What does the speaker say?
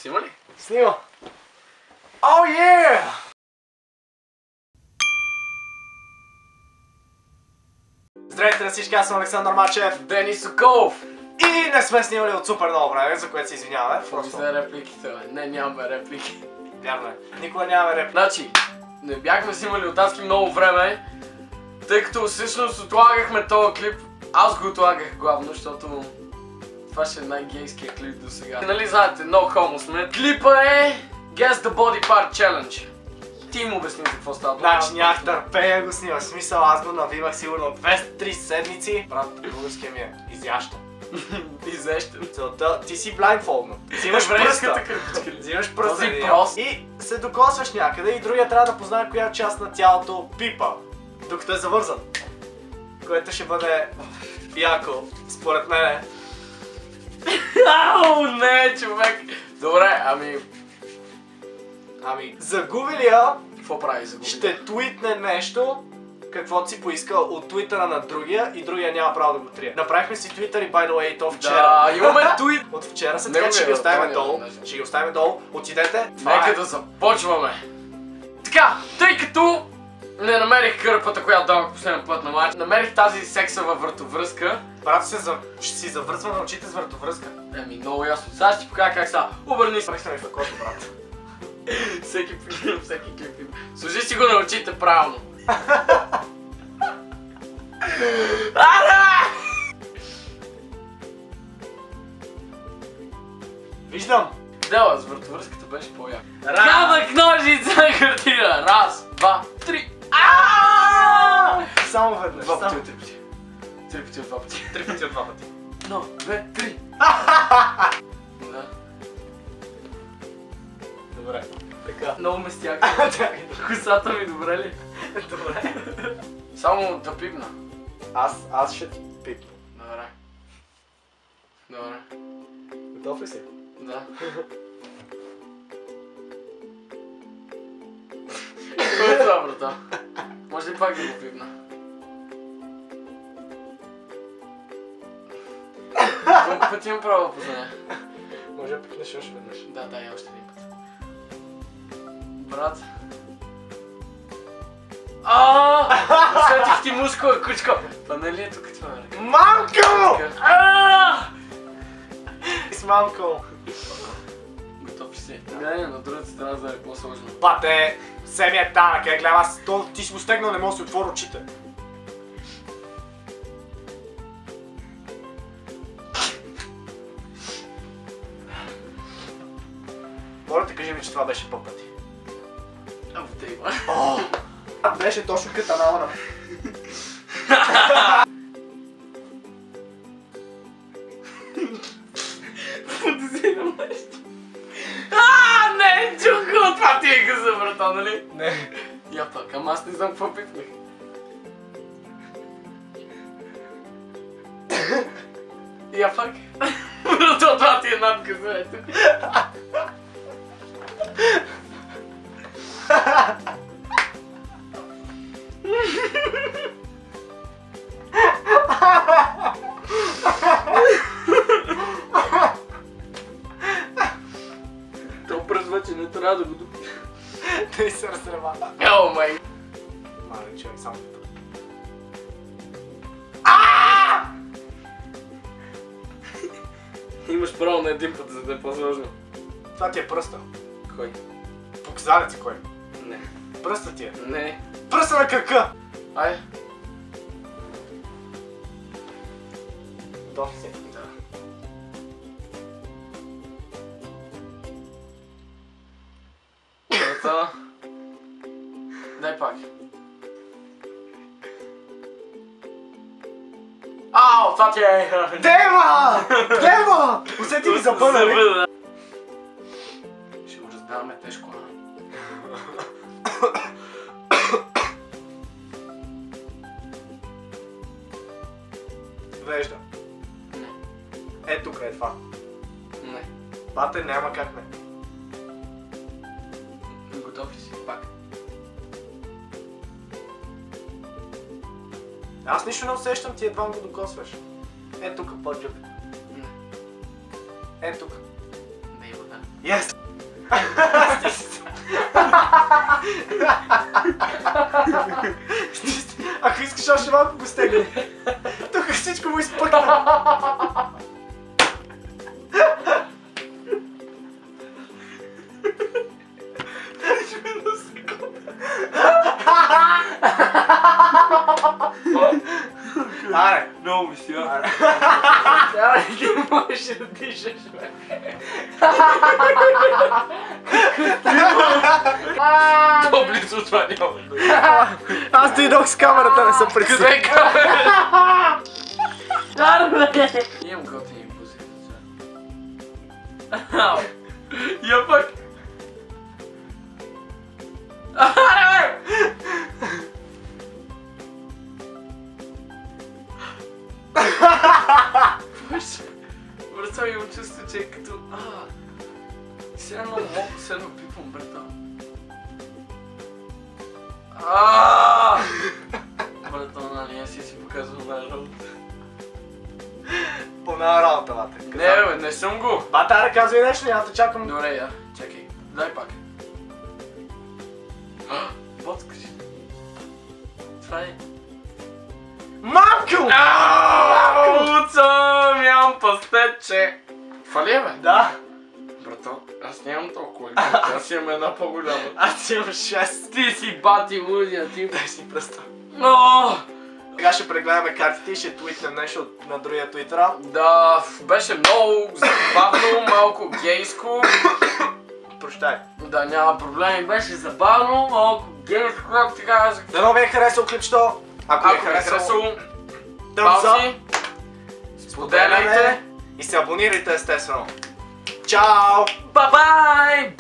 Снима ли? Снима. О, е! Здравейте на всички, аз съм Александър Мачев. Денис Соколов. И не сме снимали от супер много време, за което се извиняваме. Просто за репликите, бе. Не, нямаме реплики. Вярно е. Никога нямаме реплики. Значи, не бяхме снимали от адски много време, тъй като всъщност отлагахме този клип. Аз го отлагах главно, защото това ще е най-гейския клип до сега. Нали знаете, No Homo сме. Клипа е Guess the Body Part Challenge. Ти им обясни за какво става. Значи нямах търпение да го снимаш. В смисъл, аз го навивах сигурно 200-3 седмици. Брат, българския ми е изящен. Изещен. Целта, ти си блайндфолдно. Взимаш пръста. Взимаш пръста и се докосваш някъде и другия трябва да познае коя част на тялото пипа, докато е завързан. Което ще бъде яко, според мене. Ау, не, човек! Добре, Ами, загубилия какво прави загубилия? ще твитне нещо, каквото си поискал от твитъра на другия и другия няма право да го трие. Направихме си твитър и by the way, то вчера. Да, имаме твит! От вчера са, така че ще ги оставим долу. Ще ги оставим долу. Отидете. Нека да започваме. Така, тъй като не намерих кърпата, която давах последния път на матч, намерих тази сексава вратовръзка. Брат, ще си завързваме на очите с вратовръзка. Еми, много ясно. Сега ще ти покажа как са. Обърни се. Пръсна ми в ръкото, брат. Всеки клип. Служи си го на очите правилно. Виждам. Дела, с вратовръзката беше по-яко. Камък, ножица, хартия. Раз, два, три. Само веднъж. Два пъти от три пъти. Три пъти от два пъти. Три пъти от два пъти. Едно, две, три. Да. Добре. Така. Много местяка. Косата ми добре ли? Добре. Само да пипна. Аз ще ти пипна. Добре. Добре. Готов ли си? Да. Кой е това, брата? Може ли пак да го пипна? Колко пъти имам право да позная? Може да пипнеш още веднъж. Да, и още един път. Брат. Усетих ти мускула, кучко! Па нали е тук това, ръка? Мамко! С мамко! Готов ли си? Гледай на другата страна, за да е по-сложно. Бате, все ми е танък, гледам аз, ти си го стегнал, не мога да си отворя очите. Моля те, кажи ми, че това беше по пъти. Те има. Беше точно катанала на... Подозирам нещо. Не, чуко, това ти е къса, брата, нали? Не. Я пак, ама аз не знам какво пипнах. Я пак. Брато, това ти е надкъса, е тук. То пръзва, че не трябва да го дупи. Тъй се разрева. О, май. Мале, човек, само ти път. Имаш право на един път, за да е по-сложно. Това ти е пръста. Кой? Показалец кой? Не. Пръста ти е. Не. Пръста на крака! Ай. Готов ли си? Да. Брата. Дай пак. Ау, това ти е... Дева! Дева! Усети ми забъна, ли? Ще го разбираме тежко, а? Вежда. Не. Е, тук е това. Не. Бате, няма как не. Готов ли си? Пак. Аз нищо не усещам, ти едва го докосваш. Е тук, по-джъп. Не. Е тук. Да има, да. Yes! Ако искаш още малко го стегни. Тук всичко му изпъкна. Аре! Много ми си, а? Аре, ти можеш да дишаш, бе. По-близо това няма. Аз дойдох с камерата, не съм пресил. Къде е камерата? Имам готини бузи. Я пак. Аре, бе! Брата, имам чувство, че е като... Сега едно малко седно пипвам, брата. Брата, нали, аз си показвам на работа. По на работа, бате. Не, бе, не съм го. Бате, аре, казвай нещо, няма да чакам. Добре, я, чакай. Дай пак. Вот, кажи. Това е... Мамко! Луца, нямам пастетче. Това ли е, бе? Да. Брато, аз нямам толкова. Аз имам една по-голяма. Аз имам 6. Ти си бати лудия, ти. Дай си пръста. Но! Сега ще прегледаме картите и ще твитнем нещо на другия твитъра. Да, беше много забавно, малко гейско. Прощай. Да, няма проблеми, беше забавно, малко гейско, както ти казах. Дано ви е харесал клипчето. Ако ви е харесал, палци, споделяйте и се абонирайте естествено. Чао! Бай-бай!